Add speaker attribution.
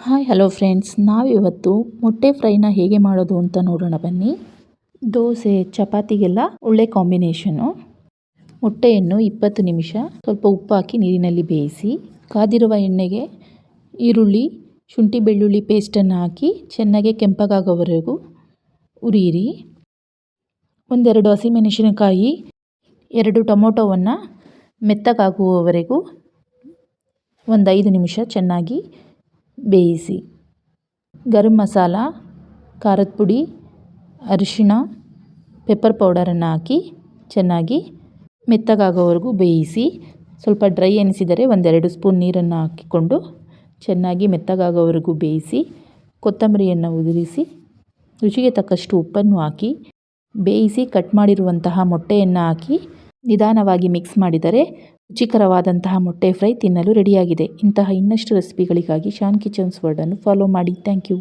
Speaker 1: Hi hello friends, ನಾವಿವತ್ತು ಮೊಟ್ಟೆ ಫ್ರೈನ ಹೇಗೆ ಮಾಡೋದು ಅಂತ ನೋಡೋಣ ಬನ್ನಿ. ದೋಸೆ ಚಪಾತಿಗೆಲ್ಲ ಒಳ್ಳೆ ಕಾಂಬಿನೇಷನು. ಮೊಟ್ಟೆಯನ್ನು 20 ನಿಮಿಷ ಸ್ವಲ್ಪ ಉಪ್ಪು ಹಾಕಿ ನೀರಿನಲ್ಲಿ ಬೇಯಿಸಿ, ಕಾದಿರುವ ಎಣ್ಣೆಗೆ ಈರುಳ್ಳಿ, ಶುಂಠಿ ಬೆಳ್ಳುಳ್ಳಿ ಪೇಸ್ಟನ್ನು ಹಾಕಿ ಚೆನ್ನಾಗಿ ಕೆಂಪಗಾಗೋವರೆಗೂ ಹುರಿಯಿರಿ. ಒಂದೆರಡು ಹಸಿಮೆಣಸಿನಕಾಯಿ, 2 ಟೊಮೊಟೊವನ್ನು ಮೆತ್ತಗಾಗುವವರೆಗೂ ಒಂದು 5 ನಿಮಿಷ ಚೆನ್ನಾಗಿ ಬೇಯಿಸಿ. ಗರಂ ಮಸಾಲ, ಖಾರದ ಪುಡಿ, ಅರಿಶಿಣ, ಪೆಪ್ಪರ್ ಪೌಡರನ್ನು ಹಾಕಿ ಚೆನ್ನಾಗಿ ಮೆತ್ತಗಾಗೋವರೆಗೂ ಬೇಯಿಸಿ. ಸ್ವಲ್ಪ ಡ್ರೈ ಎನಿಸಿದರೆ 1-2 ಸ್ಪೂನ್ ನೀರನ್ನು ಹಾಕಿಕೊಂಡು ಚೆನ್ನಾಗಿ ಮೆತ್ತಗಾಗೋವರೆಗೂ ಬೇಯಿಸಿ. ಕೊತ್ತಂಬರಿಯನ್ನು ಉದುರಿಸಿ, ರುಚಿಗೆ ತಕ್ಕಷ್ಟು ಉಪ್ಪನ್ನು ಹಾಕಿ ಬೇಯಿಸಿ ಕಟ್ ಮಾಡಿರುವಂತಹ ಮೊಟ್ಟೆಯನ್ನು ಹಾಕಿ ನಿಧಾನವಾಗಿ ಮಿಕ್ಸ್ ಮಾಡಿದರೆ ರುಚಿಕರವಾದಂತಹ ಮೊಟ್ಟೆ ಫ್ರೈ ತಿನ್ನಲು ರೆಡಿಯಾಗಿದೆ. ಇಂತಹ ಇನ್ನಷ್ಟು ರೆಸಿಪಿಗಳಿಗಾಗಿ ಶಾನ್ ಕಿಚನ್ಸ್ ವರ್ಲ್ಡನ್ನು ಫಾಲೋ ಮಾಡಿ. Thank you.